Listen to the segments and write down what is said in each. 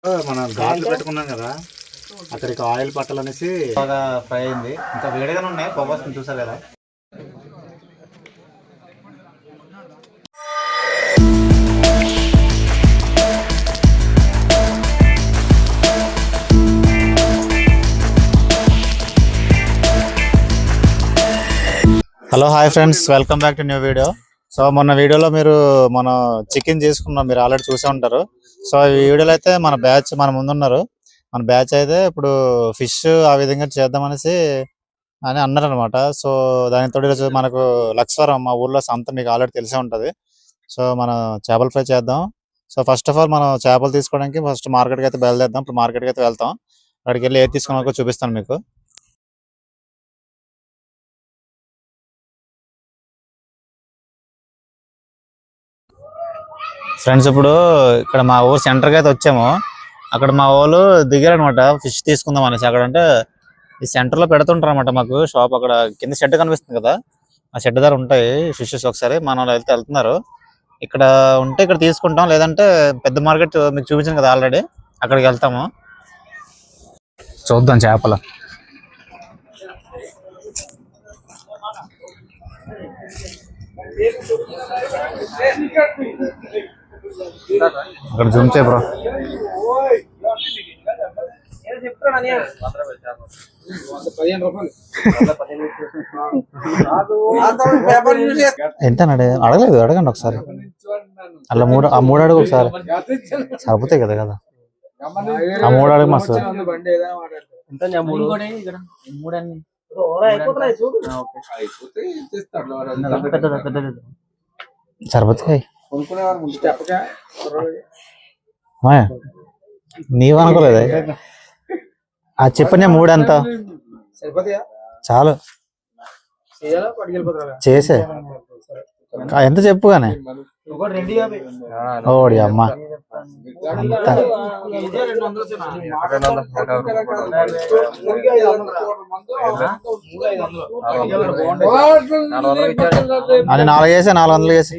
మనం ఘాట్లు పెట్టుకున్నాం కదా, అక్కడికి ఆయిల్ పట్టాలనేసి బాగా ఫ్రై అయింది. ఇంకా వేడిగానే ఉన్నాయి, పొగ వస్తుంది చూసారు కదా. Hello hi friends, welcome back to new video. So మొన్న వీడియోలో మీరు మనం చికెన్ చేసుకున్నాం, మీరు ఆల్రెడీ చూసే ఉంటారు. సో ఈ వీడియోలో అయితే మన బ్యాచ్ మన ముందున్నారు. మన బ్యాచ్ అయితే ఇప్పుడు ఫిష్ ఆ విధంగా చేద్దామనేసి అని అన్నారనమాట. సో దానితో ఈరోజు మనకు లక్ష్వరం మా ఊర్లో సంత, మీకు ఆల్రెడీ తెలిసే ఉంటుంది. సో మనం చేపల ఫ్రై చేద్దాం. సో ఫస్ట్ ఆఫ్ ఆల్ మనం చేపలు తీసుకోవడానికి ఫస్ట్ మార్కెట్కి అయితే బయలుదేద్దాం. ఇప్పుడు మార్కెట్కి అయితే వెళ్తాం, అక్కడికి వెళ్ళి ఏది తీసుకున్నాకో చూపిస్తాను మీకు. ఫ్రెండ్స్ ఇప్పుడు ఇక్కడ మా ఊరు సెంటర్కి అయితే వచ్చాము. అక్కడ మా వాళ్ళు దిగారు అనమాట ఫిష్ తీసుకుందాం అనేసి. అక్కడ అంటే ఈ సెంటర్లో పెడుతుంటారు అనమాట మాకు షాప్. అక్కడ కింద షెడ్ కనిపిస్తుంది కదా, ఆ షెడ్ దగ్గర ఉంటాయి ఫిషెస్. ఒకసారి మన వాళ్ళు అయితే వెళ్తున్నారు. ఇక్కడ ఉంటే ఇక్కడ తీసుకుంటాం, లేదంటే పెద్ద మార్కెట్ మీకు చూపించాను కదా ఆల్రెడీ, అక్కడికి వెళ్తాము. చూద్దాం చేపలు. అక్కడ జూమ్ చేయ బ్రో. ఎంత అడగలేదు, అడగండి ఒకసారి. అలా మూడు అడుగు ఒకసారి సరిపోతాయి కదా కదా. ఆ మూడు అడుగు మస్తు సరిపోతాయి. నీవనుకోలేదా? ఆ చెప్పనే మూడంతా చాలు చేసే. ఎంత చెప్పుగానే ఓడి అమ్మ. అది 4 వేసే, 400 వేసి.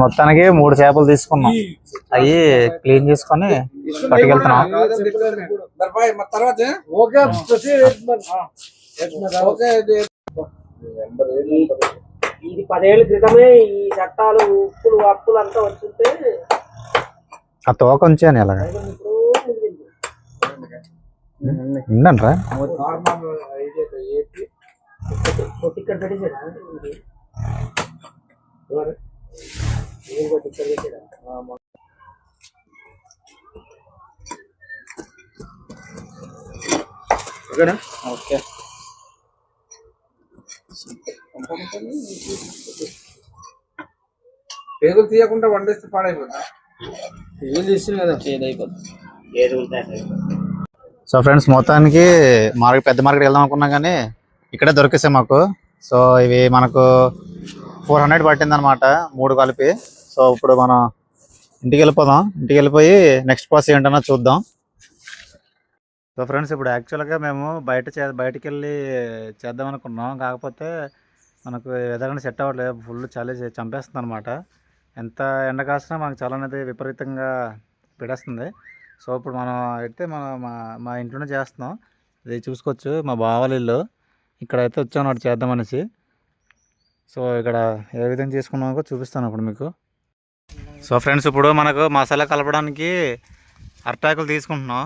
మొత్తానికి 3 చేపలు తీసుకున్నాం. అవి క్లీన్ చేసుకొని పట్టుకెళ్తున్నాం. ఇది 10 ఏళ్ల క్రితమే ఈ చట్టాలు, ఉప్పులు అప్పులు అంతా వచ్చుంటే ఆ తోక ఉంచాను అలాగా ఉండండిరా. ఇక్కడ పెట్టేసాడా ఓకే. పేగులు తీయకుండా వండేస్తే పాడైపోతా. పేగులు తీస్తుంది కదా, ఏదైపోతుంది. సో ఫ్రెండ్స్ మొత్తానికి పెద్ద మార్కెట్ వెళ్దాం అనుకున్నాం, కానీ ఇక్కడే దొరికేసాయి మాకు. సో ఇవి మనకు 400 పట్టింది అనమాట, 3 కలిపి. సో ఇప్పుడు మనం ఇంటికి వెళ్ళిపోదాం. ఇంటికి వెళ్ళిపోయి నెక్స్ట్ ప్రాసెస్ ఏంటన్నా చూద్దాం. సో ఫ్రెండ్స్ ఇప్పుడు యాక్చువల్గా మేము బయటికి వెళ్ళి చేద్దాం అనుకున్నాం, కాకపోతే మనకు ఎదగని సెట్ అవ్వట్లేదు. ఫుల్ చలి చంపేస్తుంది అనమాట. ఎంత ఎండ కాసినా మనకు చలి అనేది విపరీతంగా పిడేస్తుంది. సో ఇప్పుడు మనం అయితే మా ఇంట్లోనే చేస్తున్నాం. ఇది చూసుకోవచ్చు, మా బావల ఇల్లు. ఇక్కడైతే వచ్చాను వాడు చేద్దామనేసి. సో ఇక్కడ ఏ విధంగా చేసుకున్నామో చూపిస్తాను ఇప్పుడు మీకు. సో ఫ్రెండ్స్ ఇప్పుడు మనకు మసాలా కలపడానికి అరటాకులు తీసుకుంటున్నాం.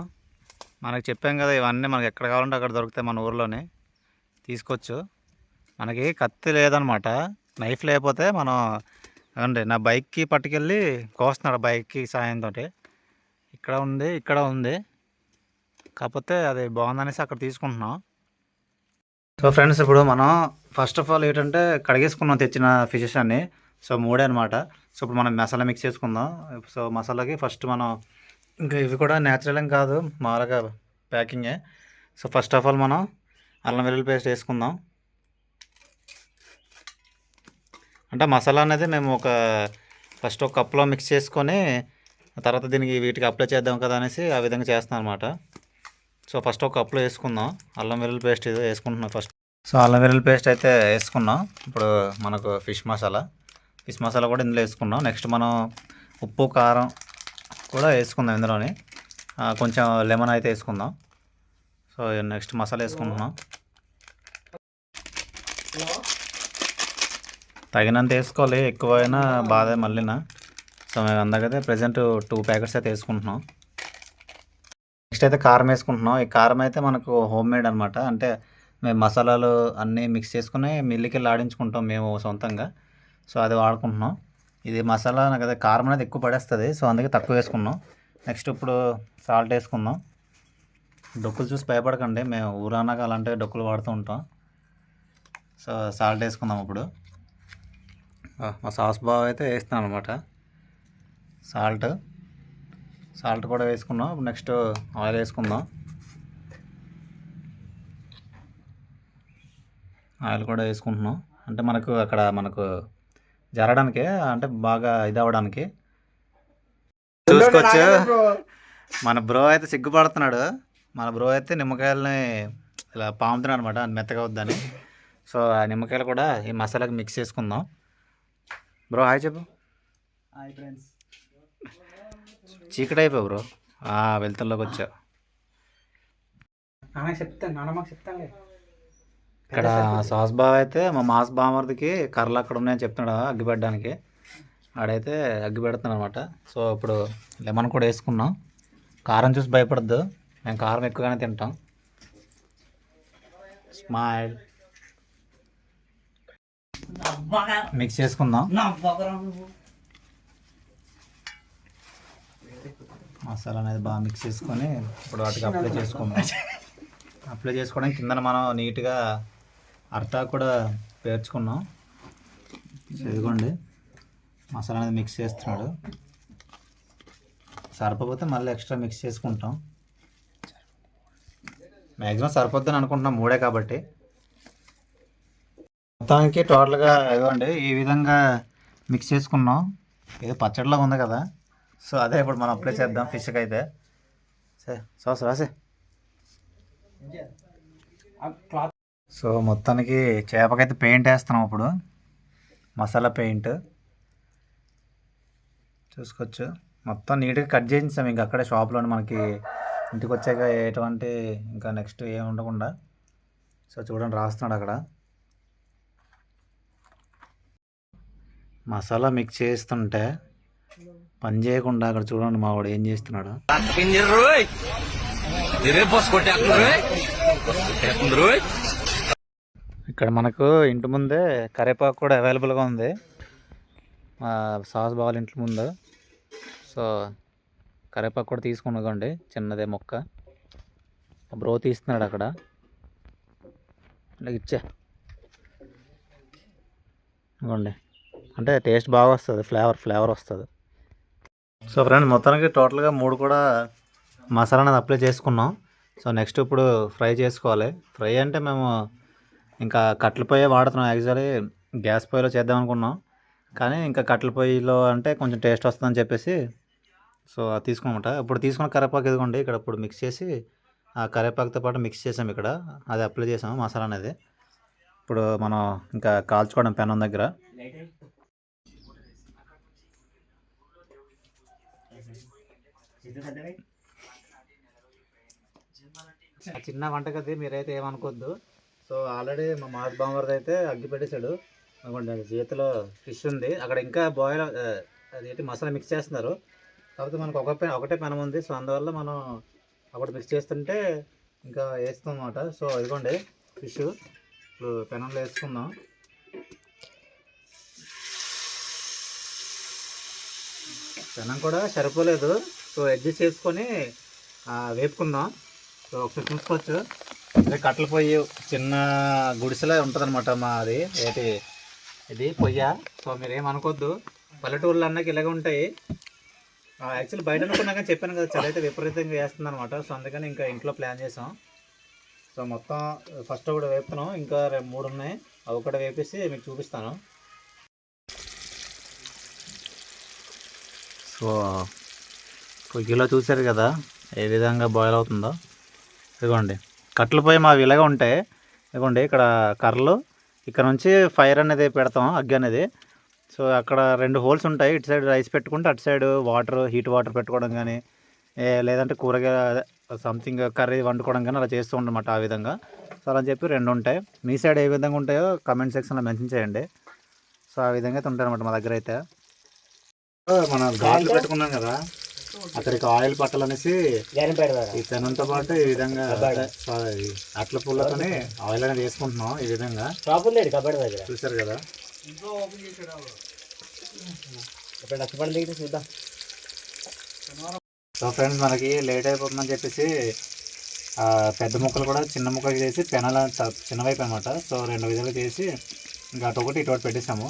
మనకు చెప్పాం కదా, ఇవన్నీ మనకి ఎక్కడ కావాలంటే అక్కడ దొరుకుతాయి మన ఊర్లోనే, తీసుకోవచ్చు. మనకి కత్తి లేదనమాట, నైఫ్ లేకపోతే మనం అంటే నా బైక్కి పట్టుకెళ్ళి కోస్తున్నాడు బైక్కి సాయంతో. ఇక్కడ ఉంది, కాకపోతే అది బాగుందనేసి అక్కడ తీసుకుంటున్నాం. సో ఫ్రెండ్స్ ఇప్పుడు మనం ఫస్ట్ ఆఫ్ ఆల్ ఏంటంటే కడిగేసుకున్నాం తెచ్చిన ఫిషెస్ అన్నీ. సో 3 అనమాట. సో ఇప్పుడు మనం మసాలా మిక్స్ చేసుకుందాం. సో మసాలాకి ఫస్ట్ మనం ఇంకా ఇవి కూడా న్యాచురల్ ఏం కాదు, మామూలుగా ప్యాకింగే. సో ఫస్ట్ ఆఫ్ ఆల్ మనం అల్లం వెల్లుల్లి పేస్ట్ వేసుకుందాం. అంటే మసాలా అనేది మేము ఒక ఫస్ట్ ఒక కప్లో మిక్స్ చేసుకొని తర్వాత దీనికి వీటికి అప్లై చేద్దాం కదా అనేసి ఆ విధంగా చేస్తున్నాను అనమాట. సో ఫస్ట్ ఒక కప్లో వేసుకుందాం. అల్లం వెల్లుల్లి పేస్ట్ ఇది వేసుకుంటున్నాం ఫస్ట్. సో అల్లం వెల్లుల్లి పేస్ట్ అయితే వేసుకున్నాం. ఇప్పుడు మనకు ఫిష్ మసాలా కూడా ఇందులో వేసుకున్నాం. నెక్స్ట్ మనం ఉప్పు కారం కూడా వేసుకుందాం ఇందులోని. కొంచెం లెమన్ అయితే వేసుకుందాం. సో నెక్స్ట్ మసాలా వేసుకుంటున్నాం. తగినంత వేసుకోవాలి, ఎక్కువైనా బాధ మళ్ళీనా. సో మేము అందకైతే ప్రజెంట్ 2 ప్యాకెట్స్ అయితే వేసుకుంటున్నాం. నెక్స్ట్ అయితే కారం వేసుకుంటున్నాం. ఈ కారం అయితే మనకు హోమ్ మేడ్ అనమాట. అంటే మేము మసాలాలు అన్నీ మిక్స్ చేసుకుని మిల్లుకి వెళ్ళి ఆడించుకుంటాం మేము సొంతంగా. సో అది వాడుకుంటున్నాం. ఇది మసాలా నాకు అదే కారం అనేది ఎక్కువ పడేస్తుంది. సో అందుకే తక్కువ వేసుకున్నాం. నెక్స్ట్ ఇప్పుడు సాల్ట్ వేసుకుందాం. డొక్కులు చూసి భయపడకండి, మేము ఊరన్నాక అలాంటి డొక్కులు వాడుతూ ఉంటాం. సో సాల్ట్ వేసుకుందాం ఇప్పుడు. మా సాస్ బావ అయితే వేస్తున్నాను అనమాట సాల్ట్ కూడా వేసుకున్నాం. నెక్స్ట్ ఆయిల్ వేసుకుందాం. ఆయిల్ కూడా వేసుకుంటున్నాం. అంటే మనకు జరగడానికి, అంటే బాగా ఇది అవ్వడానికి. చూసుకోవచ్చు మన బ్రో అయితే సిగ్గుపడుతున్నాడు. మన బ్రో అయితే నిమ్మకాయలని ఇలా పాముతున్నాడు అనమాట, మెత్తగా వద్దని. సో ఆ నిమ్మకాయలు కూడా ఈ మసాలాకి మిక్స్ చేసుకుందాం. బ్రో హాయ్ చెప్పు. Hi friends. చీకటి అయిపోయి బ్రో, వెళ్తుల్లోకి వచ్చా. చెప్తాను. ఇక్కడ సాస్ బావ అయితే మా మాస్ బామర్దికి కర్రలు అక్కడ ఉన్నాయని చెప్తున్నాడు అగ్గిపెట్టడానికి. ఆడైతే అగ్గి పెడుతున్నాడు అనమాట. సో ఇప్పుడు లెమన్ కూడా వేసుకున్నాం. కారం చూసి భయపడద్దు, మేము కారం ఎక్కువగానే తింటాం. స్మైల్. మిక్స్ చేసుకుందాం. మసాలా అనేది బాగా మిక్స్ చేసుకొని ఇప్పుడు వాటికి అప్లై చేసుకుందాం. అప్లై చేసుకోవడానికి కింద మనం నీట్గా అరటాకు కూడా పేర్చుకున్నాం. ఇదిగోండి మసాలా అనేది మిక్స్ చేస్తున్నాడు. సరిపోతే మళ్ళీ ఎక్స్ట్రా మిక్స్ చేసుకుంటాం. మ్యాక్సిమం సరిపోద్దని అనుకుంటున్నాం, 3 కాబట్టి. మొత్తానికి టోటల్గా ఇదిగోండి ఈ విధంగా మిక్స్ చేసుకున్నాం. ఇది పచ్చడిలో ఉంది కదా, సో అదే ఇప్పుడు మనం అప్లై చేద్దాం ఫిష్కి అయితే. సాస్ రాసే. సో మొత్తానికి చేపకైతే పెయింట్ వేస్తున్నాం ఇప్పుడు, మసాలా పెయింట్. చూసుకోవచ్చు మొత్తం నీట్గా కట్ చేయించాం ఇంకా అక్కడే షాప్లో మనకి. ఇంటికి వచ్చాక ఎటువంటి ఇంకా నెక్స్ట్ ఏమి ఉండకుండా. సో చూడండి రాస్తున్నాడు అక్కడ. మసాలా మిక్స్ చేస్తుంటే పని చేయకుండా అక్కడ చూడండి మా వాడు ఏం చేస్తున్నాడు. ఇక్కడ మనకు ఇంటి ముందే కరివేపాకు కూడా అవైలబుల్గా ఉంది మా సాస్ బాల్ ఇంటి ముందు. సో కరివేపాకు కూడా తీసుకున్నాకండి, చిన్నదే మొక్క. బ్రో తీస్తున్నాడు అక్కడ. ఇచ్చే ఇవ్వండి, అంటే టేస్ట్ బాగా వస్తుంది, ఫ్లేవర్ వస్తుంది. సో ఫ్రెండ్స్ మొత్తానికి టోటల్గా 3 కూడా మసాలా అనేది అప్లై చేసుకున్నాం. సో నెక్స్ట్ ఇప్పుడు ఫ్రై చేసుకోవాలి. ఫ్రై అంటే మేము ఇంకా కట్టెల పొయ్యి వాడుతున్నాం. యాక్చువల్లీ గ్యాస్ పొయ్యిలో చేద్దాం అనుకున్నాం, కానీ ఇంకా కట్టెల పొయ్యిలో అంటే కొంచెం టేస్ట్ వస్తుందని చెప్పేసి సో అది తీసుకున్నమాట. ఇప్పుడు తీసుకున్న కరివేపాకు ఇదిగోండి ఇక్కడ ఇప్పుడు మిక్స్ చేసి ఆ కరివేపాకుతో పాటు మిక్స్ చేసాం ఇక్కడ, అది అప్లై చేసాము మసాలా అనేది. ఇప్పుడు మనం ఇంకా కాల్చుకోవడం పెనం దగ్గర. చిన్న వంటగది మీరైతే ఏమనుకోవద్దు. సో ఆల్రెడీ మా మాస్ బామర్ది అయితే అగ్గి పెట్టేశాడు. అనుకోండి చేతిలో ఫిష్ ఉంది, అక్కడ ఇంకా బాయిల్ అదేంటి మసాలా మిక్స్ చేస్తున్నారు. కాకపోతే మనకు ఒకటే పెనం ఉంది. సో అందువల్ల మనం అక్కడ మిక్స్ చేస్తుంటే ఇంకా వేస్తాం అన్నమాట. సో ఇదిగోండి ఫిష్ ఇప్పుడు పెనంలో వేసుకుందాం. పెనం కూడా సరిపోలేదు, సో అడ్జస్ట్ చేసుకొని వేపుకుందాం. సో ఒకసారి చూసుకోవచ్చు, అదే కట్టెల పొయ్యి చిన్న గుడిసెలా ఉంటుంది అనమాట మాది. ఇది పొయ్య. సో మీరు ఏమనుకోవద్దు, పల్లెటూర్లు అన్నాక ఇలాగే ఉంటాయి. యాక్చువల్లీ బయట అనుకున్నాక చెప్పాను కదా, చలి అయితే విపరీతంగా వేస్తుంది అనమాట. సో అందుకని ఇంకా ఇంట్లో ప్లాన్ చేసాం. సో మొత్తం ఫస్ట్ ఒకటి వేపుతున్నాం, ఇంకా 3 ఉన్నాయి, అవి కూడా వేపేసి మీకు చూపిస్తాను. సో పొయ్యిలో చూశారు కదా ఏ విధంగా బాయిల్ అవుతుందో. ఇదిగోండి కట్టెల పొయ్యి మావి ఇలాగే ఉంటాయి. ఇదిగోండి ఇక్కడ కర్రలు, ఇక్కడ నుంచి ఫైర్ అనేది పెడతాం, అగ్గి అనేది. సో అక్కడ 2 హోల్స్ ఉంటాయి. ఇటు సైడ్ రైస్ పెట్టుకుంటే అటు సైడ్ వాటర్, హీట్ వాటర్ పెట్టుకోవడం కానీ, లేదంటే కూరగాయ సంథింగ్ కర్రీ వండుకోవడం కానీ అలా చేస్తూ ఉంటామన్నమాట. ఆ విధంగా సో అలా చెప్పి 2 ఉంటాయి. మీ సైడ్ ఏ విధంగా ఉంటాయో కమెంట్ సెక్షన్లో మెన్షన్ చేయండి. సో ఆ విధంగా అయితే ఉంటాయి అన్నమాట మా దగ్గర అయితే. మనం గాజులు పెట్టుకున్నాం కదా, అక్కడికి ఆయిల్ పట్టాలనేసి ఈ పెనంతో పాటు ఈ విధంగా అట్ల పుల్లతోనే ఆయిల్ అనేది వేసుకుంటున్నాం. ఈ విధంగా చూసారు కదా. చూద్దాం. సో ఫ్రెండ్స్ మనకి లేట్ అయిపోతుందని చెప్పేసి పెద్ద ముక్కలు కూడా చిన్న ముక్కలు చేసి పెనాల చిన్నవైపు అనమాట. సో 2 విధాలు చేసి ఇంకా అటొకటి ఇటు పెట్టేసాము.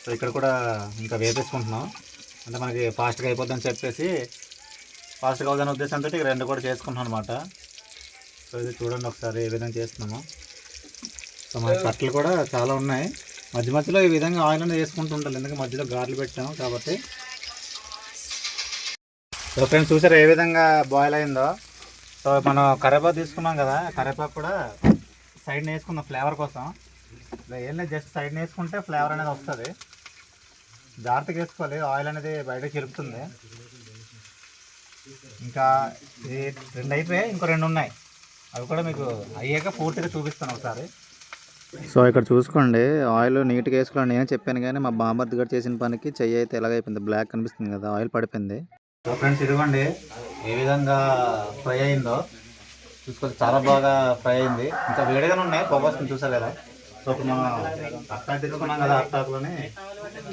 సో ఇక్కడ కూడా ఇంకా వేపేసుకుంటున్నాం, అంటే మనకి ఫాస్ట్గా అయిపోద్దని చెప్పేసి, ఫాస్ట్గా అవుతుందనే ఉద్దేశంతో ఇక 2 కూడా చేసుకుంటున్నాం అనమాట. సో ఇది చూడండి ఒకసారి ఏ విధంగా చేస్తున్నాము. సో మన కట్టలు కూడా చాలా ఉన్నాయి. మధ్య మధ్యలో ఈ విధంగా ఆయిల్ అనేది వేసుకుంటూ ఉంటాం, ఎందుకంటే మధ్యలో గార్లు పెట్టాము కాబట్టి. సో ఫ్రెండ్స్ చూసారు ఏ విధంగా బాయిల్ అయిందో. సో మనం కరివేపాకు తీసుకున్నాం కదా, కరివేపాకు కూడా సైడ్ని వేసుకున్నాం ఫ్లేవర్ కోసం. ఏం లేదు, జస్ట్ సైడ్ని వేసుకుంటే ఫ్లేవర్ అనేది వస్తుంది. జాగ్రత్తగా వేసుకోవాలి, ఆయిల్ అనేది బయటకు చిలుపుతుంది. ఇంకా ఇది 2 అయిపోయాయి, ఇంకో 2 ఉన్నాయి. అవి కూడా మీకు అయ్యాక పూర్తిగా చూపిస్తాను ఒకసారి. సో ఇక్కడ చూసుకోండి, ఆయిల్ నీట్గా వేసుకోవాలి. నేనే చెప్పాను కానీ మా బామ్మర్ది గారు చేసిన పనికి చెయ్యి అయితే ఎలాగైపోయింది, బ్లాక్ కనిపిస్తుంది కదా, ఆయిల్ పడిపోయింది. సో ఫ్రెండ్స్ ఇదిగోండి ఏ విధంగా ఫ్రై అయిందో చూసుకోవచ్చు, చాలా బాగా ఫ్రై అయింది. ఇంకా వేడిగానే ఉన్నాయి, పొగ వస్తుంది చూసారు కదా. సో ఇప్పుడు మనం అట్టాకు తెచ్చుకున్నాం కదా, అట్టాకులని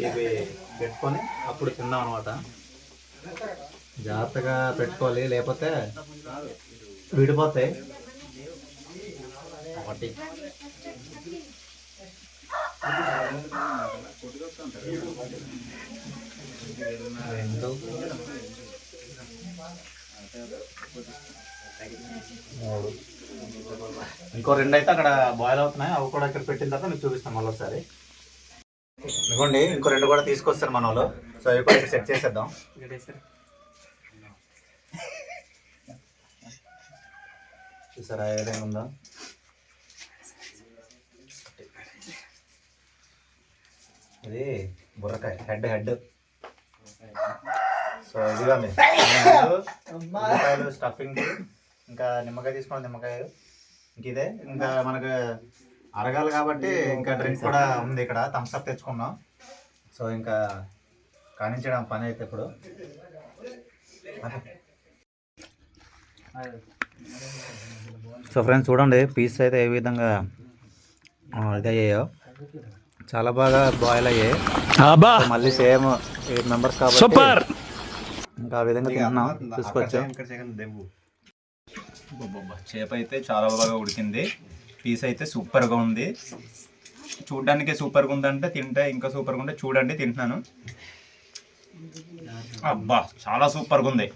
ఇవి పెట్టుకొని అప్పుడు తిందాం అనమాట. జాగ్రత్తగా పెట్టుకోవాలి, లేకపోతే విడిపోతాయి. ఒకటి 2 3 ఇంకో 2 అయితే అక్కడ బాయిల్ అవుతున్నాయి. అవి కూడా ఇక్కడ పెట్టిన తర్వాత మీకు చూపిస్తాం మళ్ళీ ఒకసారి. ఇదిగోండి ఇంకో 2 కూడా తీసుకొస్తారు మన వాళ్ళు. సో అవి కూడా సెట్ చేసేద్దాం. చూసారా ఏ విధంగా ఉందో. ఇది బుర్రకాయ హెడ్. సో ఇదిగోండి నిమ్మకాయలు స్టఫింగ్, ఇంకా నిమ్మకాయ తీసుకోండి, నిమ్మకాయలు ఇంక ఇదే. ఇంకా మనకు అరగాలి కాబట్టి ఇంకా డ్రింక్ కూడా ఉంది ఇక్కడ, థమ్స్ అప్ తెచ్చుకున్నాం. సో ఇంకా కానించడం పని అయితే ఇప్పుడు. సో ఫ్రెండ్స్ చూడండి పీస్ అయితే ఏ విధంగా ఇదయ్యాయో, చాలా బాగా బాయిల్ అయ్యాయి. మళ్ళీ సేమ్ 8 మెంబర్స్ కాబట్టి ఇంకా ఆ విధంగా తిన్నాం, చూసుకోవచ్చు. చేప అయితే చాలా బాగా ఉడికింది, పీస్ అయితే సూపర్గా ఉంది. చూడడానికి సూపర్గా ఉందంటే తింటే ఇంకా సూపర్గా ఉంటే చూడండి తింటున్నాను. అబ్బా చాలా సూపర్గా ఉంది.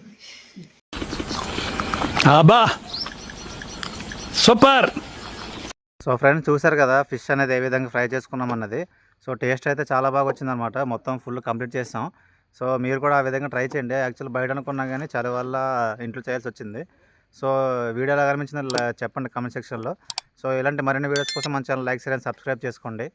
సూపర్. సో ఫ్రెండ్స్ చూసారు కదా ఫిష్ అనేది ఏ విధంగా ఫ్రై చేసుకున్నాం అన్నది. సో టేస్ట్ అయితే చాలా బాగా వచ్చిందనమాట, మొత్తం ఫుల్ కంప్లీట్ చేస్తాం. సో మీరు కూడా ఆ విధంగా ట్రై చేయండి. యాక్చువల్ బయట అనుకున్నా కానీ చలి వల్ల ఇంట్లో చేయాల్సి వచ్చింది. సో వీడియో ఎలా అనిపించిందో చెప్పండి కామెంట్ సెక్షన్లో. సో ఇలాంటి మరిన్ని వీడియోస్ కోసం మన channel like, share and subscribe చేసుకోండి.